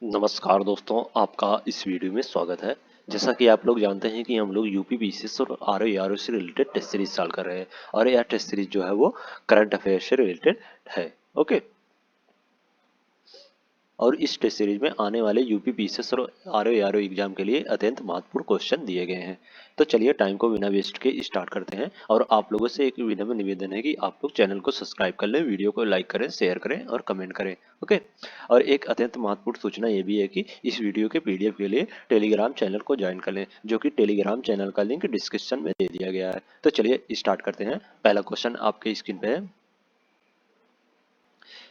नमस्कार दोस्तों, आपका इस वीडियो में स्वागत है। जैसा कि आप लोग जानते हैं कि हम लोग यूपी बीसीएस और आरओ से रिलेटेड टेस्ट सीरीज चालू कर रहे हैं और यह टेस्ट सीरीज जो है वो करंट अफेयर से रिलेटेड है। ओके, और इस टेस्ट सीरीज में आने वाले यूपी बीसीएस और आरओ एग्जाम के लिए अत्यंत महत्वपूर्ण क्वेश्चन दिए गए हैं। तो चलिए टाइम को बिना वेस्ट के स्टार्ट करते हैं। और आप लोगों से एक विनम्र निवेदन है कि आप लोग चैनल को सब्सक्राइब कर लें, वीडियो को लाइक करें, शेयर करें और कमेंट करें। ओके, और एक अत्यंत महत्वपूर्ण सूचना ये भी है कि इस वीडियो के पीडीएफ के लिए टेलीग्राम चैनल को ज्वाइन कर लें, जो कि टेलीग्राम चैनल का लिंक डिस्क्रिप्शन में दे दिया गया है। तो चलिए स्टार्ट करते हैं। पहला क्वेश्चन आपके स्क्रीन पे है।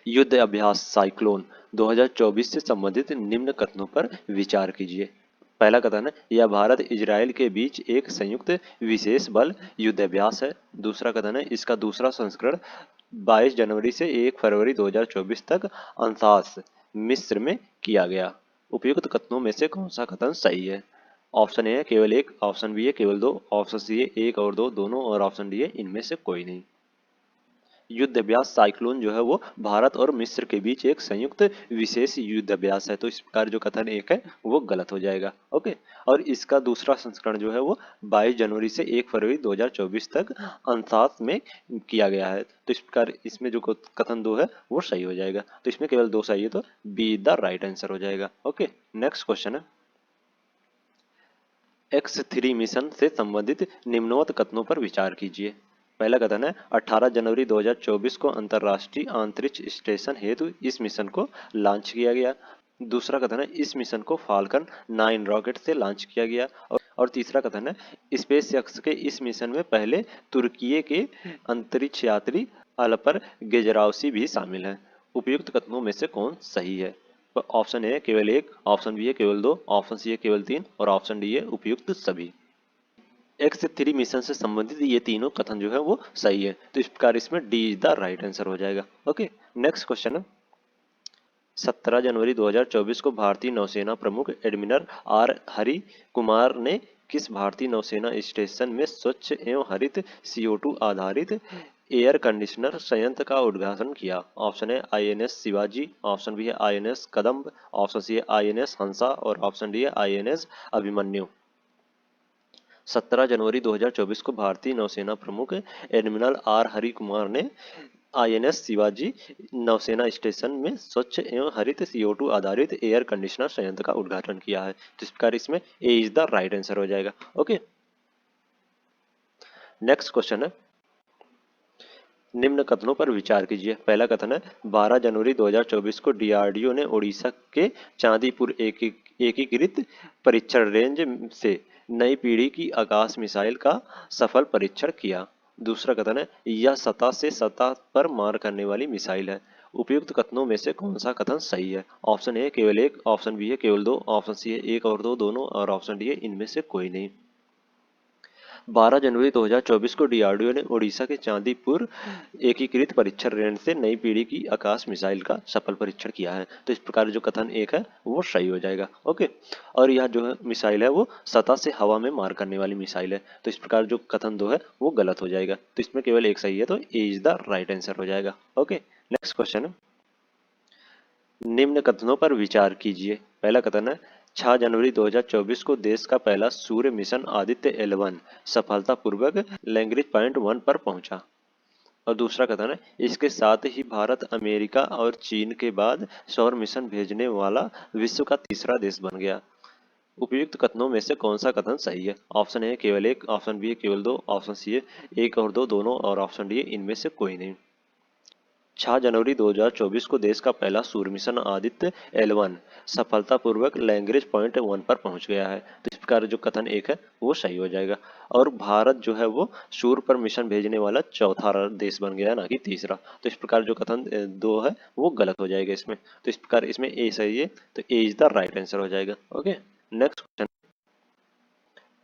युद्ध अभ्यास साइक्लोन 2024 से संबंधित निम्न कथनों पर विचार कीजिए। पहला कथन है, यह भारत इजराइल के बीच एक संयुक्त विशेष बल युद्ध अभ्यास है। दूसरा कथन है, इसका दूसरा संस्करण 22 जनवरी से 1 फरवरी 2024 तक अंशास मिस्र में किया गया। उपयुक्त कथनों में से कौन सा कथन सही है? ऑप्शन ए है केवल एक, ऑप्शन बी है केवल दो, ऑप्शन सी है एक और दो दोनों, और ऑप्शन डी है इनमें से कोई नहीं। युद्ध अभ्यास साइक्लोन जो है वो भारत और मिस्र के बीच एक संयुक्त विशेष युद्ध अभ्यास है। तो इस प्रकार जो कथन एक है वो गलत हो जाएगा। ओके, और इसका दूसरा संस्करण जो है वो 22 जनवरी से 1 फरवरी 2024 तक अंशास में किया गया है। तो इस प्रकार इसमें जो कथन दो है वो सही हो जाएगा। तो इसमें केवल दो सही है, तो बी द राइट आंसर हो जाएगा। ओके, नेक्स्ट क्वेश्चन है। X3 मिशन से संबंधित निम्नवत कथनों पर विचार कीजिए। पहला कथन है, 18 जनवरी 2024 को अंतर्राष्ट्रीय अंतरिक्ष स्टेशन हेतु इस मिशन को लॉन्च किया गया। दूसरा कथन है, इस मिशन को फाल्कन 9 रॉकेट से लॉन्च किया गया। और तीसरा कथन है, स्पेस एक्स के इस मिशन में पहले तुर्की के अंतरिक्ष यात्री अल्पर गेजराउसी भी शामिल हैं। उपयुक्त कथनों में से कौन सही है? ऑप्शन ए केवल एक, ऑप्शन बी है केवल दो, ऑप्शन सी है केवल तीन, और ऑप्शन डी है उपयुक्त सभी। X3 मिशन से संबंधित ये तीनों कथन जो है वो सही है। तो इस प्रकार इसमें D is the right answer हो जाएगा। ओके, नेक्स्ट क्वेश्चन है। 17 जनवरी 2024 को भारतीय नौसेना प्रमुख एडमिरल आर हरि कुमार ने किस भारतीय नौसेना स्टेशन में स्वच्छ एवं हरित CO2 आधारित एयर कंडीशनर संयंत्र का उद्घाटन किया? ऑप्शन है INS शिवाजी, ऑप्शन बी है INS कदम्ब, ऑप्शन सी है INS हंसा, और ऑप्शन डी है INS अभिमन्यु। 17 जनवरी 2024 को भारतीय नौसेना प्रमुख एडमिरल आर हरि कुमार ने INS शिवाजी नौसेना स्टेशन में स्वच्छ एवं हरित CO2 आधारित एयर कंडीशनर संयंत्र का उद्घाटन किया है। तो इस प्रकार इसमें ए इज द राइट आंसर हो जाएगा। ओके, नेक्स्ट क्वेश्चन है। निम्न कथनों पर विचार कीजिए। पहला कथन है, 12 जनवरी 2024 को DRDO ने ओडिशा के चांदीपुर एकीकृत परीक्षण रेंज से नई पीढ़ी की आकाश मिसाइल का सफल परीक्षण किया। दूसरा कथन है, यह सतह से सतह पर मार करने वाली मिसाइल है। उपयुक्त कथनों में से कौन सा कथन सही है? ऑप्शन ए केवल एक, ऑप्शन बी है केवल दो, ऑप्शन सी है एक और दो दोनों, और ऑप्शन डी है इनमें से कोई नहीं। 12 जनवरी 2024 को DRDO ने ओडिशा के चांदीपुर एकीकृत परीक्षण रेंज से नई पीढ़ी की आकाश मिसाइल का सफल परीक्षण किया है। तो इस प्रकार जो कथन एक है वो सही हो जाएगा। ओके, और यह जो है मिसाइल है वो सतह से हवा में मार करने वाली मिसाइल है। तो इस प्रकार जो कथन दो है वो गलत हो जाएगा। तो इसमें केवल एक सही है, तो ए इज द राइट आंसर हो जाएगा। ओके, नेक्स्ट क्वेश्चन है। निम्न कथनों पर विचार कीजिए। पहला कथन है, 6 जनवरी 2024 को देश का पहला सूर्य मिशन आदित्य L1 सफलतापूर्वक लैंग्वेज पॉइंट 1 पर पहुंचा। और दूसरा कथन है, इसके साथ ही भारत अमेरिका और चीन के बाद सौर मिशन भेजने वाला विश्व का तीसरा देश बन गया। उपयुक्त कथनों में से कौन सा कथन सही है? ऑप्शन ए केवल एक, ऑप्शन बी केवल दो, ऑप्शन सी है एक और दो दोनों, और ऑप्शन डी इनमें से कोई नहीं। 6 जनवरी 2024 को देश का पहला सूर्य मिशन आदित्य L1 सफलतापूर्वक लैंग्वेज पॉइंट 1 पर पहुंच गया है। तो इस प्रकार जो कथन एक है वो सही हो जाएगा। और भारत जो है वो सूर्य पर मिशन भेजने वाला चौथा देश बन गया, ना कि तीसरा। तो इस प्रकार जो कथन दो है वो गलत हो जाएगा इसमें। तो इस प्रकार इसमें ए सही है, तो ए इज द राइट आंसर हो जाएगा। Okay, next question.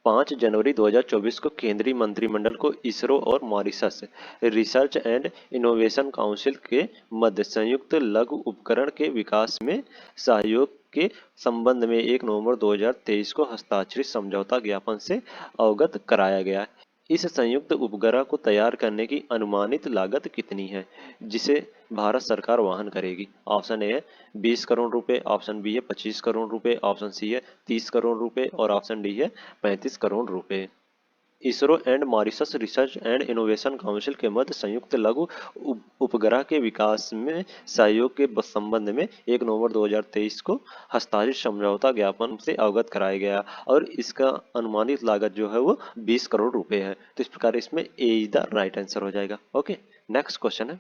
5 जनवरी 2024 को केंद्रीय मंत्रिमंडल को इसरो और Mauritius research and innovation council के मध्य संयुक्त लघु उपकरण के विकास में सहयोग के संबंध में 1 नवंबर 2023 को हस्ताक्षरित समझौता ज्ञापन से अवगत कराया गया। इस संयुक्त उपग्रह को तैयार करने की अनुमानित लागत कितनी है जिसे भारत सरकार वहन करेगी? ऑप्शन ए है 20 करोड़ रुपए, ऑप्शन बी है 25 करोड़ रुपए, ऑप्शन सी है 30 करोड़ रुपए और ऑप्शन डी है 35 करोड़ रुपए। ISRO and Mauritius research and innovation council के मध्य संयुक्त लघु उपग्रह के विकास में सहयोग के संबंध में 1 नवंबर 2023 को हस्ताक्षरित समझौता ज्ञापन से अवगत कराया गया और इसका अनुमानित लागत जो है वो 20 करोड़ रुपए है। तो इस प्रकार इसमें ए इज द राइट आंसर हो जाएगा। ओके, नेक्स्ट क्वेश्चन है,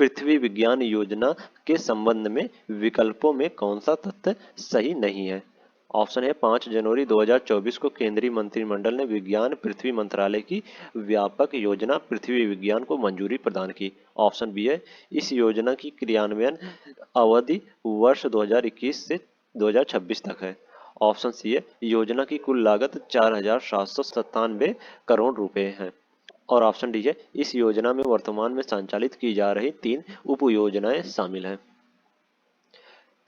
पृथ्वी विज्ञान योजना के संबंध में विकल्पों में कौन सा तथ्य सही नहीं है? ऑप्शन है 5 जनवरी 2024 को केंद्रीय मंत्रिमंडल ने विज्ञान पृथ्वी मंत्रालय की व्यापक योजना पृथ्वी विज्ञान को मंजूरी प्रदान की। ऑप्शन बी है इस योजना की क्रियान्वयन अवधि वर्ष 2021 से 2026 तक है। ऑप्शन सी है योजना की कुल लागत 4,797 करोड़ रुपए है और ऑप्शन डी है इस योजना में वर्तमान में संचालित की जा रही 3 उप योजनाएं शामिल हैं।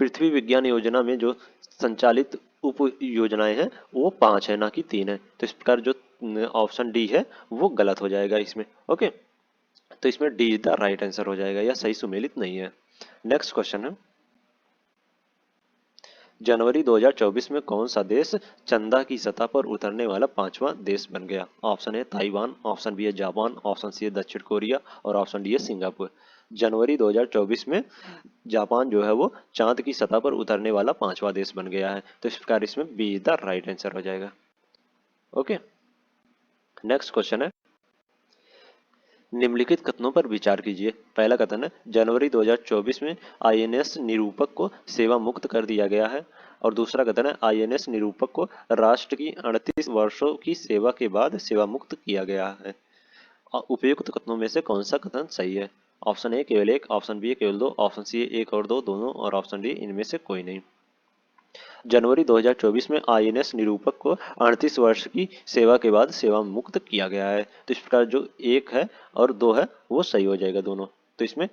पृथ्वी विज्ञान योजना में जो संचालित उप योजनाएं हैं वो 5 है, ना कि 3 है। तो इस प्रकार जो ऑप्शन डी है वो गलत हो जाएगा इसमें। ओके, तो इसमें D is the right answer हो जाएगा, यह सही सुमेलित नहीं है। नेक्स्ट क्वेश्चन है, जनवरी 2024 में कौन सा देश चंदा की सतह पर उतरने वाला 5वां देश बन गया? ऑप्शन है ताइवान, ऑप्शन बी है जापान, ऑप्शन सी है दक्षिण कोरिया और ऑप्शन डी है सिंगापुर। जनवरी 2024 में जापान जो है वो चांद की सतह पर उतरने वाला 5वां देश बन गया है। तो इस प्रकार इसमें बी द राइट आंसर हो जाएगा। ओके, नेक्स्ट क्वेश्चन है, निम्नलिखित कथनों पर विचार कीजिए। पहला कथन है जनवरी 2024 में आईएनएस निरूपक को सेवा मुक्त कर दिया गया है और दूसरा कथन है आईएनएस निरूपक को राष्ट्र की 38 वर्षों की सेवा के बाद सेवा मुक्त किया गया है। उपयुक्त कथनों में से कौन सा कथन सही है? ऑप्शन ए केवल एक, ऑप्शन बी केवल दो, ऑप्शन सी एक और दो, दोनों और ऑप्शन डी इनमें से कोई नहीं। जनवरी 2024 में आईएनएस निरूपक को 38 वर्ष की सेवा के बाद सेवा मुक्त किया गया है। तो इस प्रकार जो एक है और दो है वो सही हो जाएगा दोनों। तो इसमें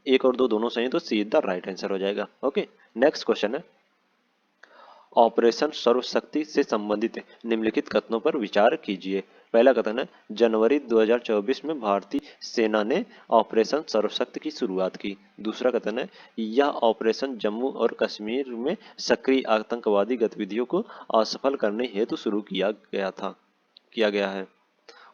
एक और दो दोनों सही है तो सी द राइट आंसर हो जाएगा। ओके, नेक्स्ट क्वेश्चन है, ऑपरेशन सर्वशक्ति से संबंधित निम्नलिखित कथनों पर विचार कीजिए। पहला कथन है जनवरी 2024 में भारतीय सेना ने ऑपरेशन सर्वशक्ति की शुरुआत की। दूसरा कथन है यह ऑपरेशन जम्मू और कश्मीर में सक्रिय आतंकवादी गतिविधियों को असफल करने हेतु शुरू किया गया है।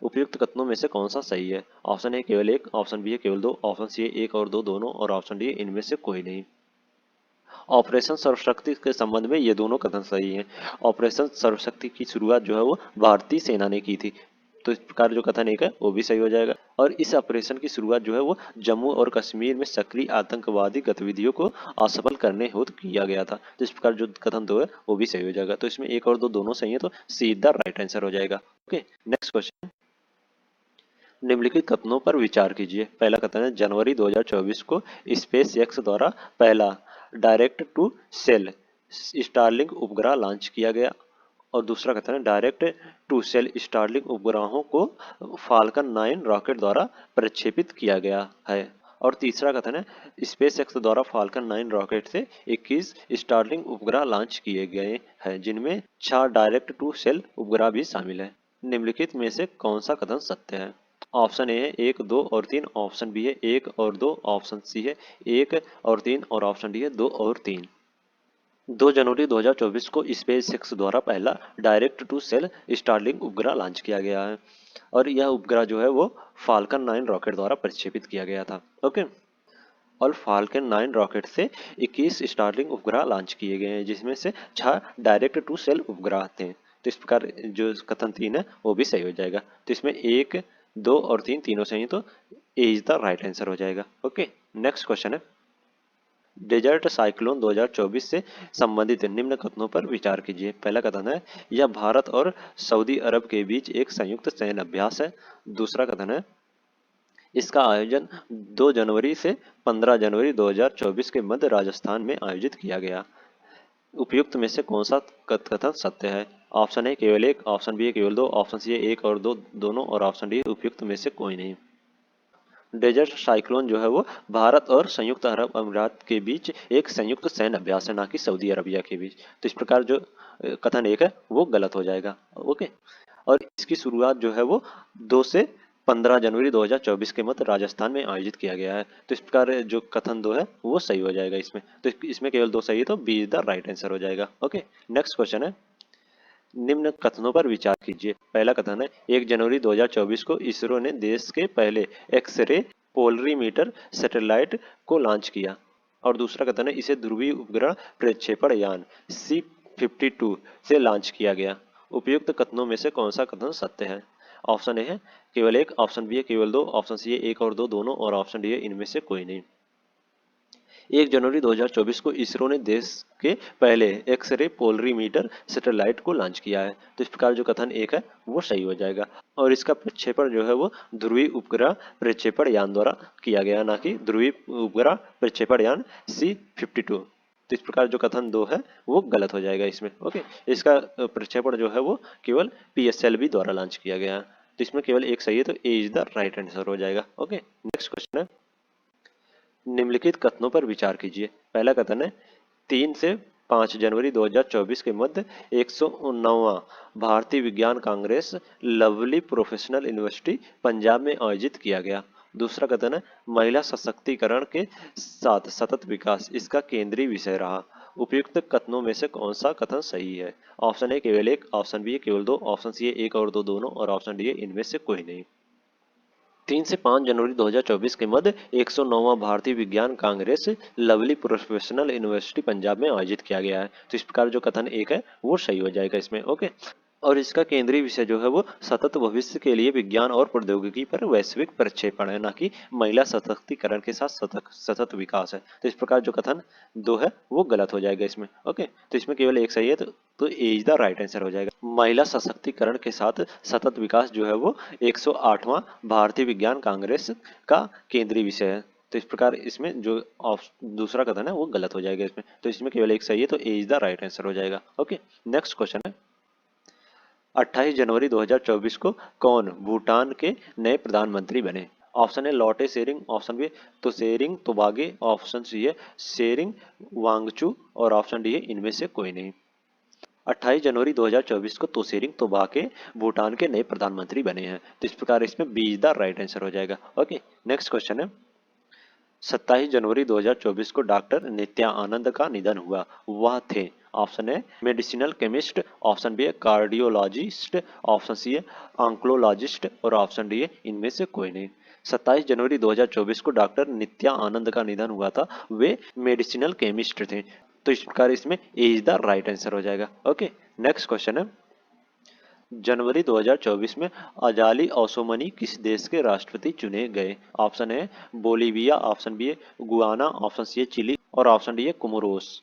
उपयुक्त कथनों में से कौन सा सही है? ऑप्शन ए केवल एक, ऑप्शन बी है केवल दो, ऑप्शन सी एक और दो, दोनों और ऑप्शन डी इनमें से कोई नहीं। ऑपरेशन सर्वशक्ति के संबंध में ये दोनों कथन सही हैं। ऑपरेशन सर्वशक्ति की शुरुआत जो है वो भारतीय सेना ने की थी। तो इस प्रकार जो कथन एक है वो भी सही हो जाएगा और इस ऑपरेशन की शुरुआत जो है वो जम्मू और कश्मीर में सक्रिय आतंकवादी गतिविधियों को असफल करने हेतु किया गया था। तो इस प्रकार जो कथन दो है वो भी सही हो जाएगा। तो इसमें एक और दो दोनों सही है तो सीधा राइट आंसर हो जाएगा। ओके, नेक्स्ट क्वेश्चन, निम्नलिखित कथनों पर विचार कीजिए। पहला कथन है जनवरी 2024 को स्पेस एक्स द्वारा पहला डायरेक्ट टू सेल स्टारलिंक उपग्रह लॉन्च किया गया और दूसरा कथन है डायरेक्ट टू सेल स्टारलिंक उपग्रहों को फाल्कन 9 रॉकेट द्वारा प्रक्षेपित किया गया है और तीसरा कथन है स्पेस एक्स द्वारा फाल्कन 9 रॉकेट से 21 स्टारलिंक उपग्रह लॉन्च किए गए हैं जिनमें 6 डायरेक्ट टू सेल उपग्रह भी शामिल है। निम्नलिखित में से कौन सा कथन सत्य है? ऑप्शन ए है एक, दो और तीन, ऑप्शन बी है एक और दो, ऑप्शन सी है एक और तीन और ऑप्शन डी है दो और तीन। 2 जनवरी 2024 को स्पेस एक्स द्वारा पहला डायरेक्ट टू सेल स्टारलिंक उपग्रह लॉन्च किया गया है और यह उपग्रह जो है वो फाल्कन 9 रॉकेट द्वारा प्रक्षेपित किया गया था। ओके, और फाल्कन 9 रॉकेट से 21 स्टारलिंक उपग्रह लॉन्च किए गए हैं जिसमें से 6 डायरेक्ट टू सेल उपग्रह थे। तो इस प्रकार जो कथन 3 है वो भी सही हो जाएगा। तो इसमें एक, दो और तीन तीनों सही तो ए इज द राइट आंसर हो जाएगा। ओके, नेक्स्ट क्वेश्चन है, डेजर्ट साइक्लोन 2024 से संबंधित निम्न कथनों पर विचार कीजिए। पहला कथन है यह भारत और सऊदी अरब के बीच एक संयुक्त सैन्य अभ्यास है। दूसरा कथन है इसका आयोजन 2 जनवरी से 15 जनवरी 2024 के मध्य राजस्थान में आयोजित किया गया। उपयुक्त में से कौन सा कथन सत्य है? ऑप्शन ए केवल एक, ऑप्शन बी केवल दो, ऑप्शन सी एक और दो, दोनों और ऑप्शन डी उपयुक्त में से कोई नहीं। डेजर्ट साइक्लोन जो है वो भारत और संयुक्त अरब अमीरात के बीच एक संयुक्त सैन्य अभ्यास है, ना कि सऊदी अरबिया के बीच। तो इस प्रकार जो कथन एक है वो गलत हो जाएगा। ओके, और इसकी शुरुआत जो है वो 2 से 15 जनवरी 2024 के मध्य राजस्थान में आयोजित किया गया है। तो इस प्रकार जो कथन 2 है वो सही हो जाएगा इसमें। तो इसमें केवल 2 सही है, तो B is the right answer हो जाएगा। ओके, नेक्स्ट क्वेश्चन है, निम्न कथनों पर विचार कीजिए। पहला कथन है, 1 जनवरी 2024 को इसरो ने देश के पहले एक्स-रे पोलरीमीटर सैटेलाइट को लॉन्च किया। और दूसरा कथन है, इसे ध्रुवीय उपग्रह प्रक्षेपण यान C-52 से लॉन्च किया गया। उपयुक्त कथनों में से कौन सा कथन सत्य है? ऑप्शन ए है केवल एक, ऑप्शन बी है केवल दो, ऑप्शन सी है एक और दो दोनों, और ऑप्शन डी है इनमें से कोई नहीं। 1 जनवरी 2024 को इसरो ने देश के पहले एक्स-रे पोलरीमीटर सैटेलाइट को लॉन्च किया है। तो इस प्रकार जो कथन एक है वो सही हो जाएगा। और इसका प्रक्षेपण जो है वो ध्रुवीय उपग्रह प्रक्षेपण यान द्वारा किया गया, ना कि ध्रुवीय उपग्रह प्रक्षेपण यान C-52। तो इस प्रकार जो कथन 2 है वो गलत हो जाएगा इसमें। ओके, इसका प्रक्षेपण जो है वो केवल PSLV द्वारा लॉन्च किया गया है। तो इसमें केवल एक सही है, तो ए इज द राइट आंसर हो जाएगा। ओके, नेक्स्ट क्वेश्चन है, निम्नलिखित कथनों पर विचार कीजिए। पहला कथन है, 3 से 5 जनवरी 2024 के मध्य 109वां भारतीय विज्ञान Congress lovely professional university Punjab में आयोजित किया गया। दूसरा कथन है, महिला सशक्तिकरण के साथ सतत विकास इसका केंद्रीय विषय रहा। उपयुक्त कथनों में से कौन सा कथन सही है? ऑप्शन ए केवल एक, ऑप्शन बी है केवल दो, ऑप्शन सी है एक और दो दोनों, और ऑप्शन डी है इनमें से कोई नहीं। 3 से 5 जनवरी 2024 के मध्य 109वां भारतीय विज्ञान Congress lovely professional university Punjab में आयोजित किया गया है। तो इस प्रकार जो कथन एक है वो सही हो जाएगा इसमें। ओके, और इसका केंद्रीय विषय जो है वो सतत भविष्य के लिए विज्ञान और प्रौद्योगिकी पर वैश्विक प्रक्षेपण है, ना कि महिला सशक्तिकरण के साथ सतत सतत विकास है। तो इस प्रकार जो कथन 2 है वो गलत हो जाएगा इसमें। ओके, तो इसमें केवल एक सही है, तो ए इज द राइट आंसर हो जाएगा। महिला सशक्तिकरण के साथ सतत विकास जो है वो 108वां भारतीय विज्ञान कांग्रेस का केंद्रीय विषय है। तो इस प्रकार इसमें जो दूसरा कथन है वो गलत हो जाएगा इसमें। तो इसमें केवल एक सही है, तो ए इज द राइट आंसर हो जाएगा। ओके, नेक्स्ट क्वेश्चन है, 28 जनवरी 2024 को कौन भूटान के नए प्रधानमंत्री बने? ऑप्शन है लॉटे शेरिंग, ऑप्शन बी है तोशेरिंग तोबागे, ऑप्शन सी है शेरिंग वांगचू, और ऑप्शन डी है इनमें से कोई नहीं। 28 जनवरी 2024 को तोशेरिंग तोबागे भूटान के नए प्रधानमंत्री बने हैं। तो इस प्रकार इसमें B is the right answer हो जाएगा। ओके, नेक्स्ट क्वेश्चन है, 27 जनवरी 2024 को डॉक्टर नित्या आनंद का निधन हुआ। वह थे, option A medicinal chemist, option B है कार्डियोलॉजिस्ट, ऑप्शन सी है ऑन्कोलॉजिस्ट, और ऑप्शन डी है इनमें से कोई नहीं। 27 जनवरी 2024 को डॉक्टर नित्या आनंद का निधन हुआ था। वे मेडिसिनल केमिस्ट थे। तो इस प्रकार इसमें ए इज द राइट आंसर हो जाएगा। ओके, नेक्स्ट क्वेश्चन है, जनवरी 2024 में अजाली ओसोमनी किस देश के राष्ट्रपति चुने गए? ऑप्शन है बोलीविया, ऑप्शन बी है गुआना, ऑप्शन सी है चिली, और ऑप्शन डी है कोमोरोस।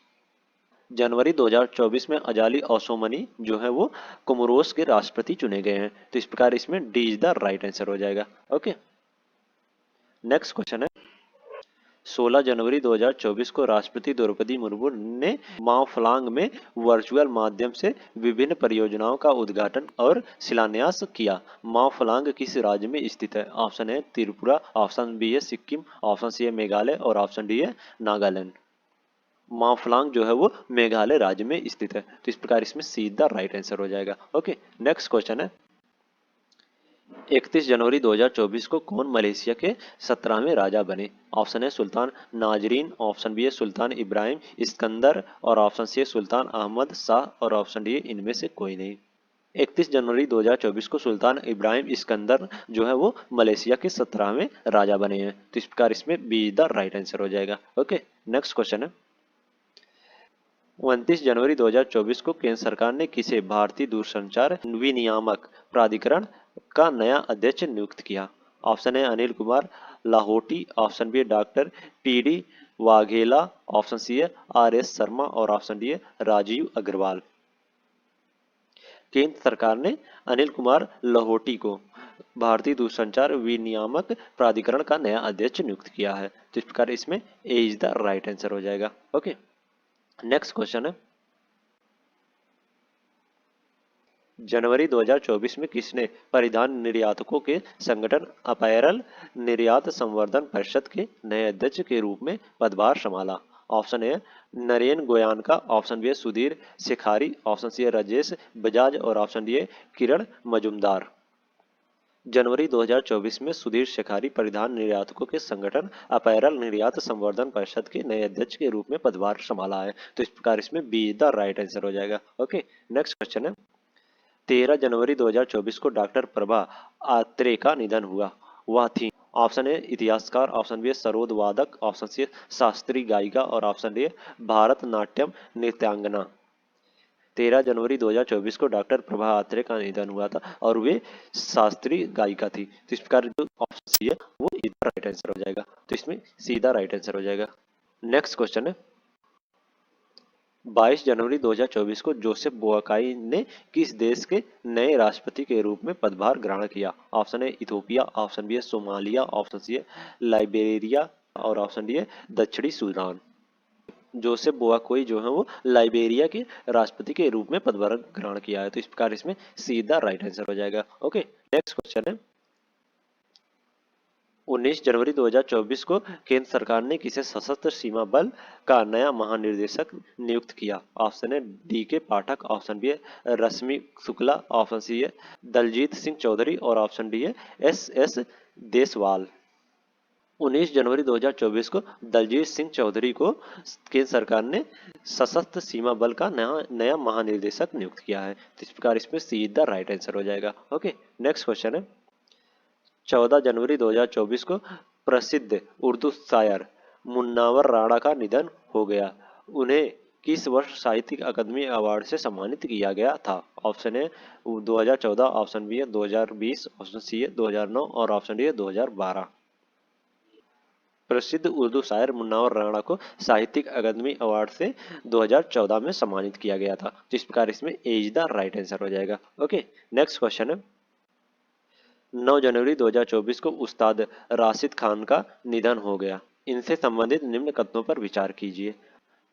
जनवरी 2024 में अजाली ओसोमनी जो है वो कोमोरोस के राष्ट्रपति चुने गए हैं। तो इस प्रकार इसमें D is the right answer हो जाएगा। ओके, नेक्स्ट क्वेश्चन है, 16 जनवरी 2024 को राष्ट्रपति द्रौपदी मुर्मू ने माओफ्लांग में वर्चुअल माध्यम से विभिन्न परियोजनाओं का उद्घाटन और शिलान्यास किया। माओफ्लांग किस राज्य में स्थित है? ऑप्शन है त्रिपुरा, ऑप्शन बी है सिक्किम, ऑप्शन सी है मेघालय, और ऑप्शन डी है नागालैंड। माओफ्लांग जो है वो मेघालय राज्य में स्थित है। तो इस प्रकार इसमें सीधा राइट आंसर हो जाएगा। ओके, नेक्स्ट क्वेश्चन है, 31 जनवरी 2024 को कौन मलेशिया के 17वें राजा बने? ऑप्शन है सुल्तान नाजरीन, ऑप्शन बी है सुल्तान इब्राहिम इस्कंदर, और ऑप्शन सी है सुल्तान अहमद शाह, और ऑप्शन डी है इनमें से कोई नहीं। 31 जनवरी 2024 को सुल्तान इब्राहिम इस्कंदर जो है वो मलेशिया के 17वें राजा बने हैं। तो इस प्रकार इसमें बी द राइट आंसर हो जाएगा। ओके, नेक्स्ट क्वेश्चन है, 29 जनवरी 2024 को केंद्र सरकार ने किसे भारतीय दूरसंचार विनियामक प्राधिकरण का नया अध्यक्ष नियुक्त किया? ऑप्शन है अनिल कुमार लाहोटी, ऑप्शन बी है doctor PD Vaghela, option C है आर.एस. शर्मा, और ऑप्शन डी है राजीव अग्रवाल। केंद्र सरकार ने अनिल कुमार लाहोटी को भारतीय दूरसंचार विनियामक प्राधिकरण का नया अध्यक्ष नियुक्त किया है। तो इस प्रकार इसमें ए इज द राइट आंसर हो जाएगा। ओके, नेक्स्ट क्वेश्चन है, जनवरी 2024 में किसने परिधान निर्यातकों के संगठन अपैरल निर्यात संवर्धन परिषद के नए अध्यक्ष के रूप में पदभार संभाला? Option A Naren Goenka, option B Sudhir Shekhari, option C Rajesh Bajaj और ऑप्शन डी किरण मजुमदार। जनवरी 2024 में सुधीर शेखारी परिधान निर्यातकों के संगठन अपैरल निर्यात संवर्धन परिषद के नए अध्यक्ष के रूप में पदभार संभाला है। तो इस प्रकार इसमें बी द राइट आंसर हो जाएगा। ओके, नेक्स्ट क्वेश्चन है 13 जनवरी 2024 को डॉक्टर प्रभा आत्रे का निधन हुआ। वह थी ऑप्शन ए इतिहासकार, ऑप्शन बी सरोद वादक, ऑप्शन सी शास्त्रीय गायिका और ऑप्शन डी भारतनाट्यम नृत्यांगना। 13 जनवरी 2024 को डॉक्टर प्रभा आत्रे का निधन हुआ था और वे शास्त्रीय गायिका थी। तो इस प्रकार जो ऑप्शन सी है वो सीधा राइट आंसर हो जाएगा। तो इसमें सीधा राइट आंसर हो जाएगा। नेक्स्ट क्वेश्चन है 22 जनवरी 2024 को जोसेफ बोआकाई ने किस देश के नए राष्ट्रपति के रूप में पदभार ग्रहण किया। Option A Ethiopia, option B Somalia, option C Liberia और ऑप्शन डी दक्षिणी सूडान। जोसेफ बोआकोई जो है वो लाइबेरिया के राष्ट्रपति के रूप में पदभार ग्रहण किया है। तो इस प्रकार इसमें सीधा राइट आंसर हो जाएगा। ओके, नेक्स्ट क्वेश्चन है 19 जनवरी 2024 को केंद्र सरकार ने किसे सशस्त्र सीमा बल का नया महानिदेशक नियुक्त किया। ऑप्शन है डी के पाठक, ऑप्शन बी है रश्मि शुक्ला, ऑप्शन सी है दलजीत सिंह चौधरी और ऑप्शन डी है एस एस देसवाल। 19 जनवरी 2024 को दलजीत सिंह चौधरी को केंद्र सरकार ने सशस्त्र सीमा बल का नया महानिदेशक नियुक्त किया है। तो इस प्रकार इसमें सीधा राइट आंसर हो जाएगा। ओके, नेक्स्ट क्वेश्चन है 14 जनवरी 2024 को प्रसिद्ध उर्दू शायर मुन्नावर राणा का निधन हो गया। उन्हें किस वर्ष साहित्यिक अकादमी अवार्ड से सम्मानित किया गया था। ऑप्शन है 2014, ऑप्शन बी है 2020, ऑप्शन सी है 2009 और ऑप्शन डी है 2012। प्रसिद्ध उर्दू शायर मुन्नावर राणा को साहित्यिक अकादमी अवार्ड से 2014 में सम्मानित किया गया था। जिस प्रकार इसमें ए इज द राइट आंसर हो जाएगा। ओके, नेक्स्ट क्वेश्चन है 9 जनवरी 2024 को उस्ताद राशिद खान का निधन हो गया। इनसे संबंधित निम्न कथनों पर विचार कीजिए।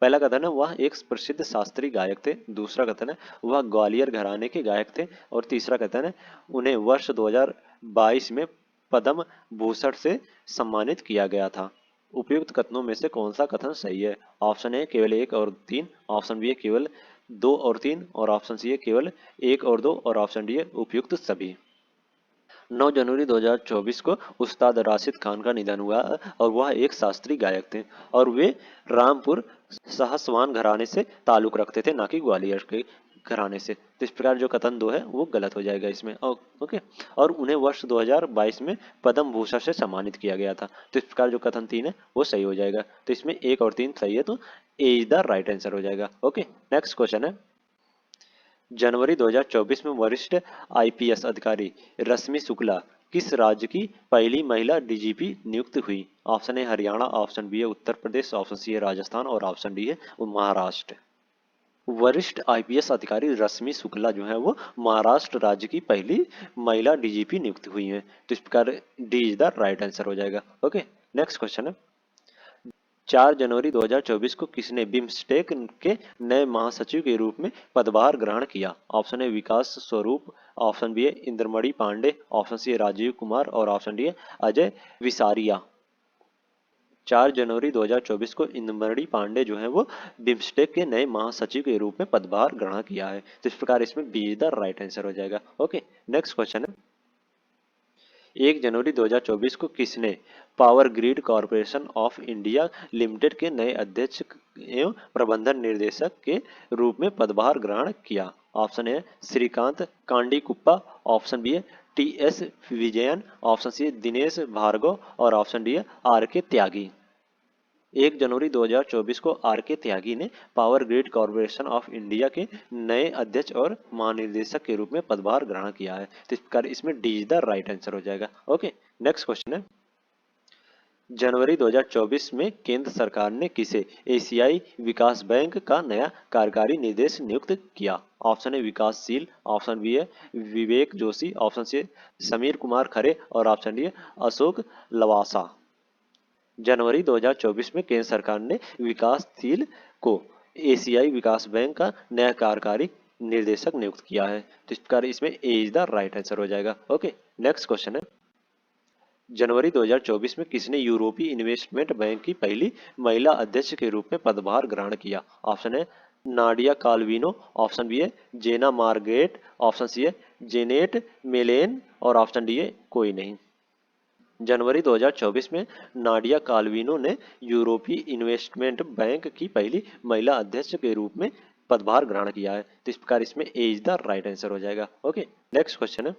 पहला कथन है वह एक प्रसिद्ध शास्त्रीय गायक थे। दूसरा कथन है वह ग्वालियर घराने के गायक थे और तीसरा कथन है उन्हें वर्ष 2022 में पद्म भूषण से सम्मानित किया गया था। उपयुक्त कथनों में से कौन सा कथन सही है। ऑप्शन ए केवल 1 और 3, ऑप्शन बी केवल 2 और 3 और ऑप्शन सी केवल 1 और 2 और ऑप्शन डी उपयुक्त सभी। 9 जनवरी 2024 को उस्ताद राशिद खान का निधन हुआ और वह एक शास्त्रीय गायक थे और वे रामपुर साहसवान घराने से ताल्लुक रखते थे, ना कि ग्वालियर के घराने से। तो इस प्रकार जो कथन 2 है वो गलत हो जाएगा इसमें। ओके, और उन्हें वर्ष 2022 में पद्म भूषण से सम्मानित किया गया था। तो इस प्रकार जो कथन 3 है वो सही हो जाएगा। तो इसमें 1 और 3 सही है, तो ए इज द राइट आंसर हो जाएगा। ओके, नेक्स्ट क्वेश्चन है जनवरी 2024 में वरिष्ठ आईपीएस अधिकारी रश्मि शुक्ला किस राज्य की पहली महिला डीजीपी नियुक्त हुई। Option A Haryana, option B है उत्तर प्रदेश, ऑप्शन सी है राजस्थान और ऑप्शन डी है महाराष्ट्र। वरिष्ठ आईपीएस अधिकारी रश्मि शुक्ला जो है वो महाराष्ट्र राज्य की पहली महिला डीजीपी नियुक्त हुई है। तो इस प्रकार D is the right answer हो जाएगा। ओके, नेक्स्ट क्वेश्चन है 4 जनवरी 2024 को किसने बिम्स्टेक के नए महासचिव के रूप में पदभार ग्रहण किया। ऑप्शन ए विकास स्वरूप, ऑप्शन बी है इंद्रमणि पांडे, ऑप्शन सी है राजीव कुमार और ऑप्शन डी है अजय विसारिया। 4 जनवरी 2024 को इंद्रमणि पांडे जो है वो बिम्स्टेक के नए महासचिव के रूप में पदभार ग्रहण किया है। तो इस प्रकार इसमें B is the right answer हो जाएगा। ओके, नेक्स्ट क्वेश्चन है 1 जनवरी 2024 को किसने power grid corporation of India limited के नए अध्यक्ष एवं प्रबंधन निर्देशक के रूप में पदभार ग्रहण किया। Option A Srikanth Kandikuppa, option B है T S Vijayan, option C है दिनेश भार्गव और ऑप्शन डी है आर के त्यागी। 1 जनवरी 2024 को आर के त्यागी ने power grid corporation of India के नए अध्यक्ष और महानिदेशक के रूप में पदभार ग्रहण किया है। तो इस प्रकार इसमें D is the right answer हो जाएगा। ओके, नेक्स्ट क्वेश्चन है जनवरी 2024 में केंद्र सरकार ने किसे एशियाई विकास बैंक का नया कार्यकारी निर्देश नियुक्त किया। ऑप्शन है विकासशील, ऑप्शन बी है विवेक जोशी, ऑप्शन सी समीर कुमार खरे और ऑप्शन डी है अशोक लवासा। जनवरी 2024 में केंद्र सरकार ने विकासशील को एशियाई विकास बैंक का नया कार्यकारी निर्देशक नियुक्त किया है। तो इस प्रकार इसमें ए इज द राइट आंसर हो जाएगा। ओके, नेक्स्ट क्वेश्चन है जनवरी 2024 में किसने यूरोपीय इन्वेस्टमेंट बैंक की पहली महिला अध्यक्ष के रूप में पदभार ग्रहण किया? ऑप्शन है नाडिया काल्विनो, ऑप्शन बी है जेना मार्गेट, ऑप्शन सी है जेनेट मेलेन और ऑप्शन डी है कोई नहीं। जनवरी 2024 में नाडिया काल्विनो ने यूरोपीय इन्वेस्टमेंट बैंक की पहली महिला अध्यक्ष के रूप में पदभार ग्रहण किया है। तो इस प्रकार इसमें ए इज द राइट आंसर हो जाएगा। ओके, नेक्स्ट क्वेश्चन है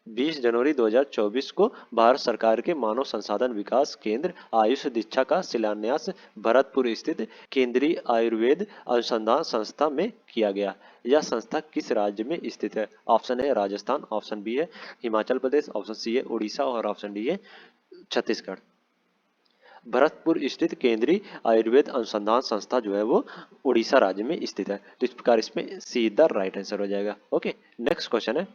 20 जनवरी 2024 को भारत सरकार के मानव संसाधन विकास केंद्र आयुष दीक्षा का शिलान्यास भरतपुर स्थित केंद्रीय आयुर्वेद अनुसंधान संस्था में किया गया। यह संस्था किस राज्य में स्थित है? ऑप्शन है राजस्थान, ऑप्शन बी है हिमाचल प्रदेश, ऑप्शन सी है उड़ीसा और ऑप्शन डी है छत्तीसगढ़। भरतपुर स्थित केंद्रीय आयुर्वेद अनुसंधान संस्था जो है वो उड़ीसा राज्य में स्थित है। तो इस प्रकार इसमें सीधा राइट आंसर हो जाएगा। ओके, नेक्स्ट क्वेश्चन है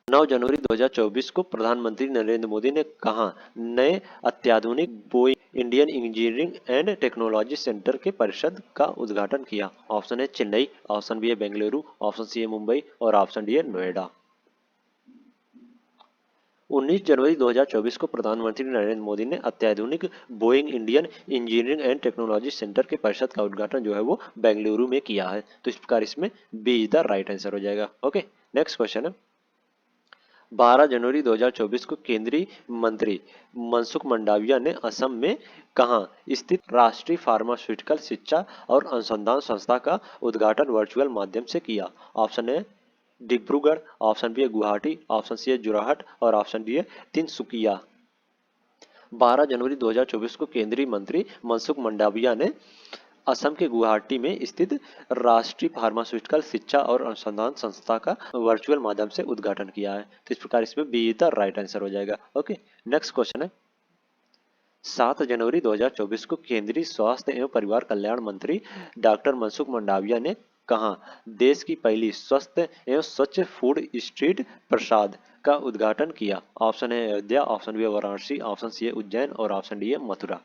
9 जनवरी 2024 को प्रधानमंत्री नरेंद्र मोदी ने कहां नए अत्याधुनिक Boeing Indian engineering and technology centre के परिसर का उद्घाटन किया? ऑप्शन है चेन्नई, ऑप्शन बी है बेंगलुरु, ऑप्शन सी है मुंबई और ऑप्शन डी है नोएडा। 19 जनवरी 2024 को प्रधानमंत्री नरेंद्र मोदी ने अत्याधुनिक Boeing Indian engineering and technology centre के परिसर का उद्घाटन जो है वो बेंगलुरु में किया है। तो इस प्रकार इसमें B is the right answer हो जाएगा। ओके, नेक्स्ट क्वेश्चन है 12 जनवरी 2024 को केंद्रीय मंत्री मनसुख मंडाविया ने असम में कहां स्थित राष्ट्रीय फार्मास्यूटिकल शिक्षा और अनुसंधान संस्था का उद्घाटन वर्चुअल माध्यम से किया? ऑप्शन है डिब्रूगढ़, ऑप्शन बी है गुवाहाटी, ऑप्शन सी है जोरहाट और ऑप्शन डी है तिनसुकिया। 12 जनवरी 2024 को केंद्रीय मंत्री मनसुख मंडाविया ने असम के गुवाहाटी में स्थित राष्ट्रीय फार्मास्यूटिकल शिक्षा और अनुसंधान संस्था का वर्चुअल माध्यम से उद्घाटन किया है। तो इस प्रकार इसमें बी द राइट आंसर हो जाएगा। ओके, नेक्स्ट क्वेश्चन है 7 जनवरी 2024 को केंद्रीय स्वास्थ्य एवं परिवार कल्याण मंत्री डॉक्टर मनसुख मंडाविया ने कहा देश की पहली स्वस्थ एवं स्वच्छ फूड स्ट्रीट प्रसाद का उद्घाटन किया? ऑप्शन है अयोध्या, ऑप्शन बी है वाराणसी, ऑप्शन सी है उज्जैन और ऑप्शन डी है मथुरा।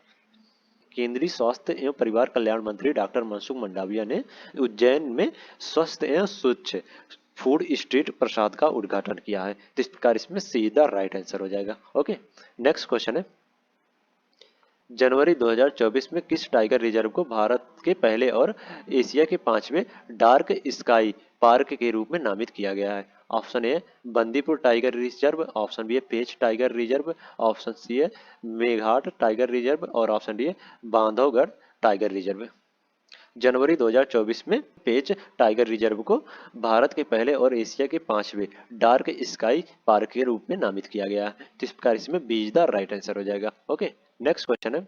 केंद्रीय स्वास्थ्य एवं परिवार कल्याण मंत्री डॉक्टर मनसुख मंडाविया ने उज्जैन में स्वस्थ एवं स्वच्छ फूड स्ट्रीट प्रसाद का उद्घाटन किया है। तो इस प्रकार इसमें सीधा राइट आंसर हो जाएगा। ओके, नेक्स्ट क्वेश्चन है जनवरी 2024 में किस टाइगर रिजर्व को भारत के पहले और एशिया के 5वें डार्क स्काई पार्क के रूप में नामित किया गया है? Option A Bandipur tiger reserve, option B है Pench tiger reserve, option C है मेघाट टाइगर रिजर्व और ऑप्शन डी है बांधवगढ़ टाइगर रिजर्व। जनवरी 2024 में पेंच टाइगर रिजर्व को भारत के पहले और एशिया के 5वें डार्क स्काई पार्क के रूप में नामित किया गया है। तो इस प्रकार इसमें बी द राइट आंसर हो जाएगा। ओके, नेक्स्ट क्वेश्चन है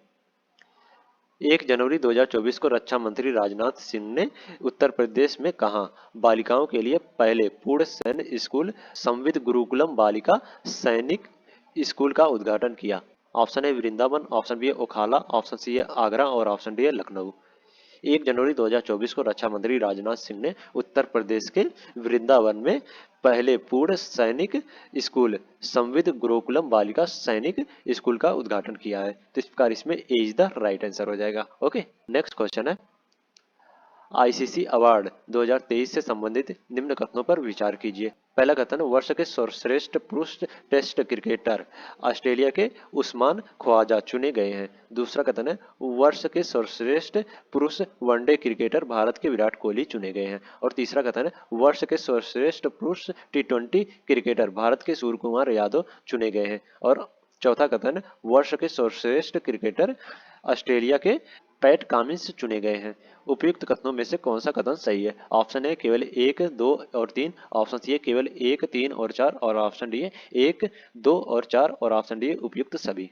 1 जनवरी 2024 को रक्षा मंत्री राजनाथ सिंह ने उत्तर प्रदेश में कहा बालिकाओं के लिए पहले पूर्ण सैन्य स्कूल संविद गुरुकुलम बालिका सैनिक स्कूल का उद्घाटन किया? ऑप्शन है वृंदावन, ऑप्शन बी है ओखाला, ऑप्शन सी है आगरा और ऑप्शन डी है लखनऊ। 1 जनवरी 2024 को रक्षा मंत्री राजनाथ सिंह ने उत्तर प्रदेश के वृंदावन में पहले पूर्ण सैनिक स्कूल संविद गुरुकुलम बालिका सैनिक स्कूल का उद्घाटन किया है। तो इस प्रकार इसमें ए इज द राइट आंसर हो जाएगा। ओके, नेक्स्ट क्वेश्चन है आईसीसी अवार्ड 2023 से संबंधित निम्न कथनों पर विचार कीजिए। पहला कथन वर्ष के सर्वश्रेष्ठ पुरुष टेस्ट क्रिकेटर ऑस्ट्रेलिया के उस्मान ख्वाजा चुने गए हैं। दूसरा कथन है वर्ष के सर्वश्रेष्ठ पुरुष वनडे क्रिकेटर भारत के विराट कोहली चुने गए हैं। और तीसरा कथन है वर्ष के सर्वश्रेष्ठ पुरुष टी20 क्रिकेटर भारत के सूर्य कुमार यादव चुने गए हैं। और चौथा कथन वर्ष के सर्वश्रेष्ठ क्रिकेटर ऑस्ट्रेलिया के पैट कामिंस चुने गए हैं। उपयुक्त कथनों में से कौन सा कथन सही है? ऑप्शन है केवल 1, 2 और 3, ऑप्शन सी है केवल 1, 3 और 4 और ऑप्शन डी है 1, 2 और 4 और ऑप्शन डी है उपयुक्त सभी।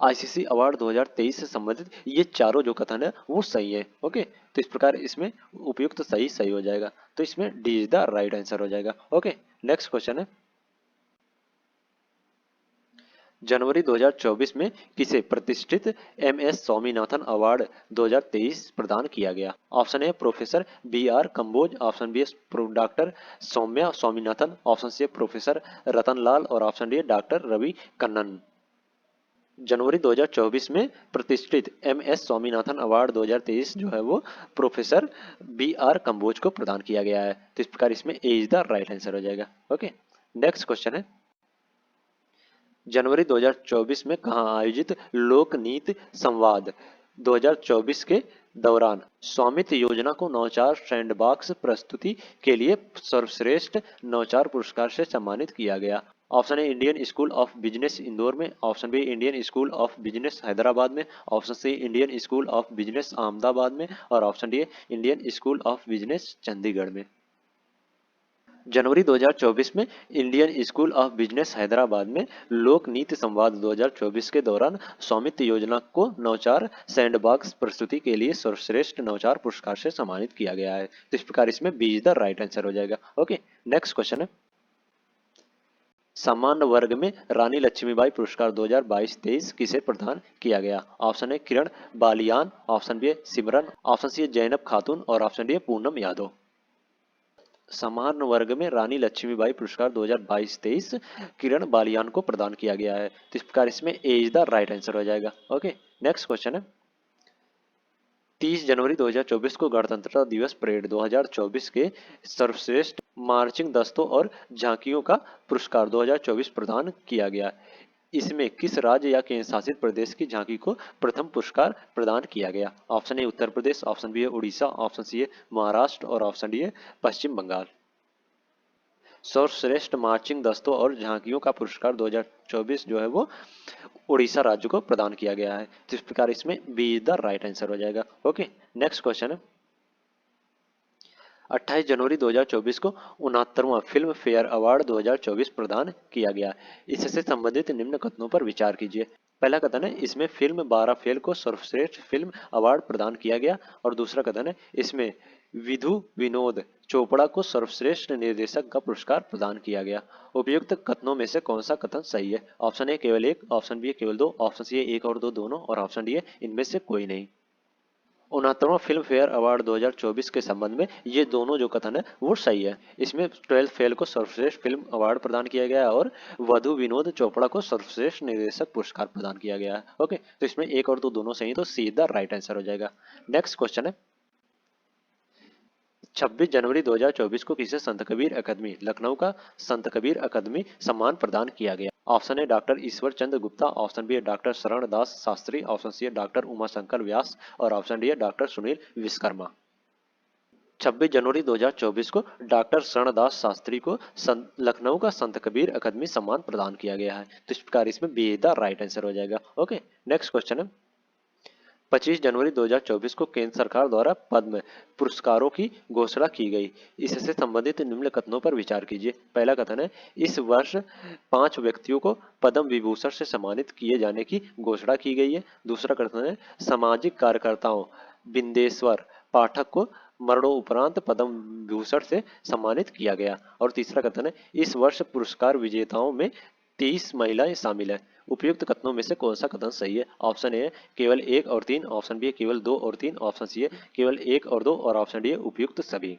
आईसीसी अवार्ड 2023 से संबंधित ये चारों जो कथन है वो सही है। ओके, तो इस प्रकार इसमें उपयुक्त सही सही हो जाएगा। तो इसमें D is the right answer हो जाएगा। ओके, नेक्स्ट क्वेश्चन है जनवरी 2024 में किसे प्रतिष्ठित एमएस स्वामीनाथन अवार्ड 2023 प्रदान किया गया? Option A professor B R Kamboj, option B doctor Soumya Swaminathan, option C professor Ratanlal और option D doctor Ravi Kannan. जनवरी 2024 में प्रतिष्ठित एमएस स्वामीनाथन अवार्ड 2023 जो है वो प्रोफेसर बी आर कंबोज को प्रदान किया गया है। तो इस प्रकार इसमें ए इज द राइट आंसर हो जाएगा। ओके, नेक्स्ट क्वेश्चन है जनवरी 2024 में कहाँ आयोजित लोकनीति संवाद 2024 के दौरान स्वामित्व योजना को नवाचार सैंडबॉक्स प्रस्तुति के लिए सर्वश्रेष्ठ नवाचार पुरस्कार से सम्मानित किया गया। Option A Indian School of Business Indore में, option B Indian School of Business Hyderabad में, option C Indian School of Business Ahmedabad में और option D Indian School of Business Chandigarh में। जनवरी 2024 में Indian School of Business Hyderabad में लोक नीति संवाद 2024 के दौरान स्वामित्व योजना को नवाचार सैंडबॉक्स प्रस्तुति के लिए सर्वश्रेष्ठ नवाचार पुरस्कार से सम्मानित किया गया है। तो इस प्रकार इसमें B is the right answer हो जाएगा। ओके, नेक्स्ट क्वेश्चन है, सामान्य वर्ग में रानी लक्ष्मीबाई पुरस्कार 2022-23 किसे प्रदान किया गया? Option A Kiran Baliyan, option B Simran, option C Zainab Khatoon और ऑप्शन डी पूनम यादव। सामान्य वर्ग में रानी लक्ष्मीबाई पुरस्कार 2022-23 किरण बालियान को प्रदान किया गया है। तो इस प्रकार इसमें ए इज द राइट आंसर हो जाएगा। ओके, नेक्स्ट क्वेश्चन है, 30 जनवरी 2024 को गणतंत्रता दिवस परेड 2024 के सर्वश्रेष्ठ मार्चिंग दस्तों और झांकियों का पुरस्कार 2024 प्रदान किया गया। इसमें किस राज्य या केंद्र शासित प्रदेश की झांकी को प्रथम पुरस्कार प्रदान किया गया? Option A Uttar Pradesh, option B है उड़ीसा, ऑप्शन सी है महाराष्ट्र और ऑप्शन डी है पश्चिम बंगाल। सर्वश्रेष्ठ मार्चिंग दस्तों और झांकियों का पुरस्कार 2024 जो है वो उड़ीसा राज्य को प्रदान किया गया है। तो इस प्रकार इसमें B is the right answer हो जाएगा। ओके, नेक्स्ट क्वेश्चन है, 28 जनवरी 2024 को 69वां फिल्म फेयर अवार्ड 2024 प्रदान किया गया। इससे संबंधित निम्न कथनों पर विचार कीजिए। पहला कथन है, इसमें फिल्म 12 फेल को सर्वश्रेष्ठ फिल्म अवार्ड प्रदान किया गया और दूसरा कथन है, इसमें विधु विनोद चोपड़ा को सर्वश्रेष्ठ निर्देशक का पुरस्कार प्रदान किया गया। उपयुक्त कथनों में से कौन सा कथन सही है? ऑप्शन ए केवल एक, ऑप्शन बी केवल दो, ऑप्शन सी एक और दो दोनों और ऑप्शन डी इनमें से कोई नहीं। 69वां फिल्म फेयर अवार्ड 2024 के संबंध में ये दोनों जो कथन है वो सही है। इसमें 12 फेल को सर्वश्रेष्ठ फिल्म अवार्ड प्रदान किया गया है और वधु विनोद चोपड़ा को सर्वश्रेष्ठ निर्देशक पुरस्कार प्रदान किया गया है। ओके, तो इसमें एक और दो दोनों सही है, तो सीधा राइट आंसर हो जाएगा। नेक्स्ट क्वेश्चन है, 26 जनवरी 2024 को किसे संत कबीर अकादमी लखनऊ का संत कबीर अकादमी सम्मान प्रदान किया गया? Option A doctor Ishwar Chandra Gupta, option B है doctor Sharan Das Shastri, option C है डॉक्टर उमाशंकर व्यास और ऑप्शन डी है डॉक्टर सुनील विश्वकर्मा। 26 जनवरी 2024 को डॉक्टर शरणदास शास्त्री को लखनऊ का संत कबीर अकादमी सम्मान प्रदान किया गया है। तो इस प्रकार इसमें बी द राइट आंसर हो जाएगा। ओके, नेक्स्ट क्वेश्चन है, 25 जनवरी 2024 को केंद्र सरकार द्वारा पद्म पुरस्कारों की घोषणा की गई। इससे संबंधित निम्न कथनों पर विचार कीजिए। पहला कथन है, इस वर्ष 5 व्यक्तियों को पद्म विभूषण से सम्मानित किए जाने की घोषणा की गई है। दूसरा कथन है, सामाजिक कार्यकर्ताओं बिंदेश्वर पाठक को मरणोपरांत पद्म विभूषण से सम्मानित किया गया। और तीसरा कथन है, इस वर्ष पुरस्कार विजेताओं में 30 महिलाएं शामिल हैं। उपयुक्त कथनों में से कौन सा कथन सही है? ऑप्शन ए केवल एक और तीन, ऑप्शन बी केवल दो और तीन, ऑप्शन सी है केवल एक और दो और ऑप्शन डी उपयुक्त सभी।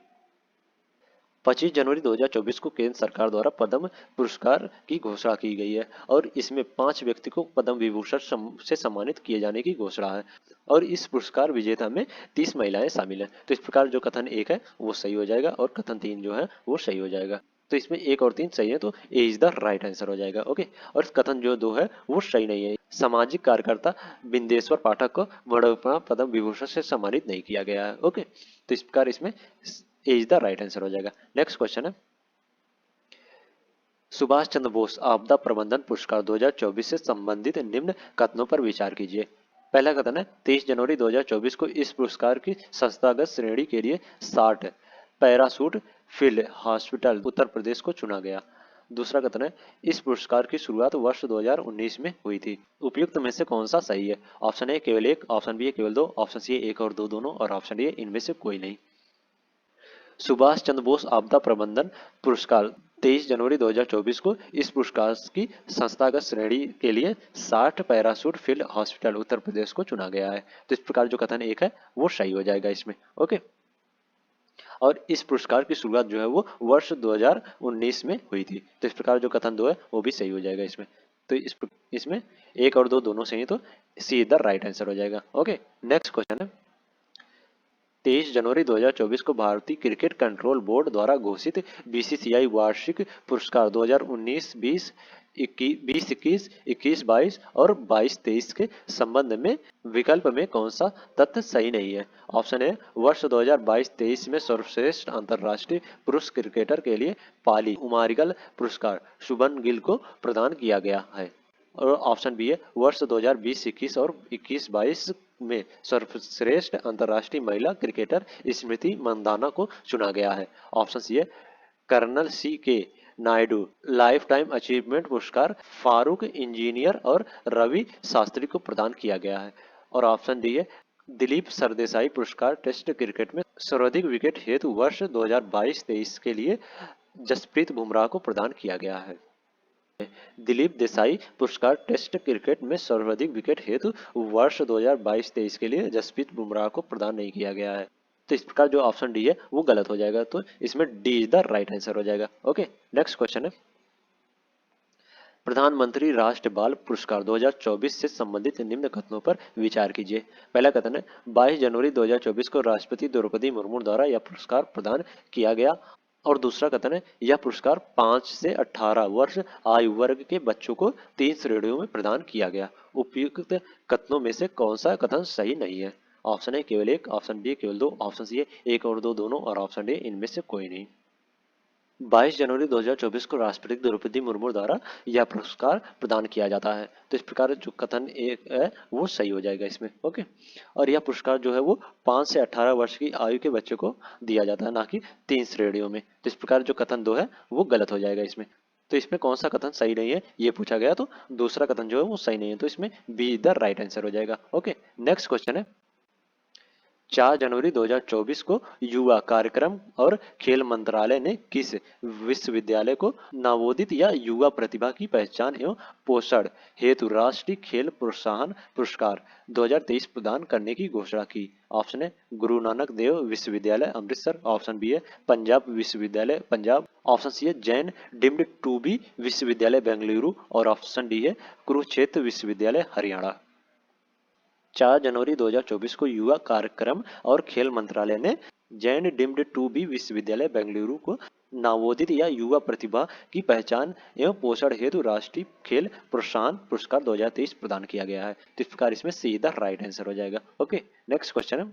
25 जनवरी 2024 को केंद्र सरकार द्वारा पद्म पुरस्कार की घोषणा की गई है और इसमें 5 व्यक्ति को पद्म विभूषण से सम्मानित किए जाने की घोषणा है और इस पुरस्कार विजेता में 30 महिलाएं शामिल हैं। तो इस प्रकार जो कथन एक है वो सही हो जाएगा और कथन तीन जो है वो सही हो जाएगा। तो इसमें एक और तीन सही है, तो ए इज द राइट आंसर हो जाएगा। ओके, और कथन जो दो है वो सही नहीं है। सामाजिक कार्यकर्ता बिंदेश्वर पाठक को मरणोपरांत पद्म विभूषण से सम्मानित नहीं किया गया है। ओके, तो इस प्रकार इसमें ए इज द राइट आंसर हो जाएगा। नेक्स्ट क्वेश्चन है, सुभाष चंद्र बोस आपदा प्रबंधन पुरस्कार 2024 से संबंधित निम्न कथनों पर विचार कीजिए। पहला कथन है, 23 जनवरी 2024 को इस पुरस्कार की संस्थागत श्रेणी के लिए 60 parachute field hospital Uttar Pradesh को चुना गया। दूसरा कथन है, इस पुरस्कार की शुरुआत वर्ष 2019 में हुई थी। उपयुक्त में से कौन सा सही है? ऑप्शन ए केवल एक, ऑप्शन बी केवल दो, ऑप्शन सी एक और दो दोनों और ऑप्शन डी इनमें से कोई नहीं। सुभाष चंद्र बोस आपदा प्रबंधन पुरस्कार 23 जनवरी 2024 को इस पुरस्कार की संस्थागत श्रेणी के लिए 60 parachute field hospital Uttar Pradesh को चुना गया है। तो इस प्रकार जो कथन एक है वो सही हो जाएगा इसमें। ओके, और इस पुरस्कार की शुरुआत जो है वो वर्ष 2019 में हुई थी। तो इस प्रकार जो कथन दो है वो भी सही हो जाएगा इसमें। तो इसमें एक और दो दोनों सही है, तो सी द राइट आंसर हो जाएगा। ओके, नेक्स्ट क्वेश्चन है, 23 जनवरी 2024 को भारतीय क्रिकेट कंट्रोल बोर्ड द्वारा घोषित बीसीसीआई वार्षिक पुरस्कार 2019-20 20-21, 21-22 और 22-23 के संबंध में विकल्प में कौन सा तथ्य सही नहीं है? ऑप्शन ए, वर्ष 2022-23 में सर्वश्रेष्ठ अंतर्राष्ट्रीय पुरुष क्रिकेटर के लिए पाली उमारिगल पुरस्कार शुभन गिल को प्रदान किया गया है। और ऑप्शन बी है, वर्ष 2020-21 और 21-22 में सर्वश्रेष्ठ अंतर्राष्ट्रीय महिला क्रिकेटर स्मृति मंदाना को चुना गया है। ऑप्शन सी है, कर्नल सी के नायडू लाइफ टाइम अचीवमेंट पुरस्कार फारूक इंजीनियर और रवि शास्त्री को प्रदान किया गया है। और ऑप्शन डी है, दिलीप सरदेसाई पुरस्कार टेस्ट क्रिकेट में सर्वाधिक विकेट हेतु वर्ष 2022-23 के लिए जसप्रीत बुमराह को प्रदान किया गया है। दिलीप देसाई पुरस्कार टेस्ट क्रिकेट में सर्वाधिक विकेट हेतु वर्ष 2022-23 के लिए जसप्रीत बुमराह को प्रदान नहीं किया गया है। तो इस प्रकार जो ऑप्शन डी है वो गलत हो जाएगा, तो इसमें D is the right answer हो जाएगा। ओके, नेक्स्ट क्वेश्चन है, प्रधानमंत्री राष्ट्रीय बाल पुरस्कार 2024 से संबंधित निम्न कथनों पर विचार कीजिए। पहला कथन है, 22 जनवरी 2024 को राष्ट्रपति द्रौपदी मुर्मू द्वारा यह पुरस्कार प्रदान किया गया। और दूसरा कथन है, यह पुरस्कार 5 से 18 वर्ष आयु वर्ग के बच्चों को 3 श्रेणियों में प्रदान किया गया। उपयुक्त कथनों में से कौन सा कथन सही नहीं है? ऑप्शन ए केवल एक, ऑप्शन बी केवल दो, ऑप्शन सी है एक और दो दोनों, और ऑप्शन डी इनमें से कोई नहीं। 22 जनवरी 2024 को राष्ट्रपति द्रौपदी मुर्मू द्वारा यह पुरस्कार प्रदान किया जाता है। तो इस प्रकार जो कथन एक है वो सही हो जाएगा इसमें। ओके, और यह पुरस्कार जो है वो 5 से 18 वर्ष की आयु के बच्चों को दिया जाता है, ना कि 3 श्रेणियों में। तो इस प्रकार जो कथन 2 है वो गलत हो जाएगा इसमें। तो इसमें कौन सा कथन सही नहीं है ये पूछा गया, तो दूसरा कथन जो है वो सही नहीं है, तो इसमें बी द राइट आंसर हो जाएगा। ओके, नेक्स्ट क्वेश्चन है, 4 जनवरी 2024 को युवा कार्यक्रम और खेल मंत्रालय ने किस विश्वविद्यालय को नवोदित या युवा प्रतिभा की पहचान एवं पोषण हेतु राष्ट्रीय खेल प्रोत्साहन पुरस्कार 2023 प्रदान करने की घोषणा की? ऑप्शन है, गुरु नानक देव विश्वविद्यालय अमृतसर, ऑप्शन बी है पंजाब विश्वविद्यालय पंजाब, ऑप्शन सी है जैन डिम्ड टू बी विश्वविद्यालय बेंगलुरु, और ऑप्शन डी है कुरुक्षेत्र विश्वविद्यालय हरियाणा। 4 जनवरी 2024 को युवा कार्यक्रम और खेल मंत्रालय ने जैन डिम्ड टू बी विश्वविद्यालय बेंगलुरु को नवोदित या युवा प्रतिभा की पहचान एवं पोषण हेतु राष्ट्रीय खेल प्रोत्साहन पुरस्कार 2023 प्रदान किया गया है। तो इस प्रकार इसमें सीधा राइट आंसर हो जाएगा। ओके, नेक्स्ट क्वेश्चन है,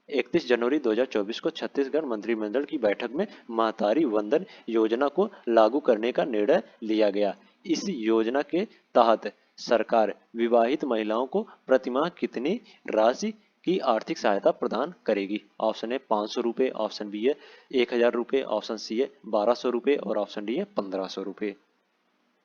31 जनवरी 2024 को छत्तीसगढ़ मंत्रिमंडल की बैठक में महतारी वंदन योजना को लागू करने का निर्णय लिया गया। इस योजना के तहत सरकार विवाहित महिलाओं को प्रतिमाह कितनी राशि की आर्थिक सहायता प्रदान करेगी? ऑप्शन है 500 रुपये, ऑप्शन बी है 1000 रुपये, ऑप्शन सी है 1200 रुपये, और ऑप्शन डी है 1500 रुपये।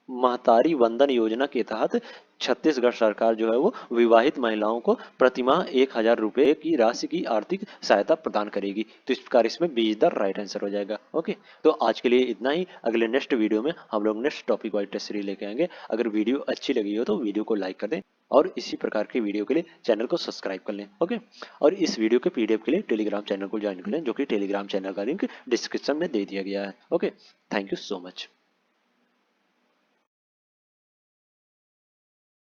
महतारी वंदन योजना के तहत छत्तीसगढ़ सरकार जो है वो विवाहित महिलाओं को प्रतिमाह 1000 रुपये की राशि की आर्थिक सहायता प्रदान करेगी। तो इस प्रकार इसमें B is the right answer हो जाएगा। ओके, तो आज के लिए इतना ही। अगले नेक्स्ट वीडियो में हम लोग next topic wise test series लेके आएंगे। अगर वीडियो अच्छी लगी हो तो वीडियो को लाइक कर दें और इसी प्रकार के वीडियो के लिए चैनल को सब्सक्राइब कर लें। ओके, और इस वीडियो के पीडीएफ के लिए टेलीग्राम चैनल को ज्वाइन कर लें, जो कि टेलीग्राम चैनल का लिंक डिस्क्रिप्शन में दे दिया गया है। Okay, thank you so much.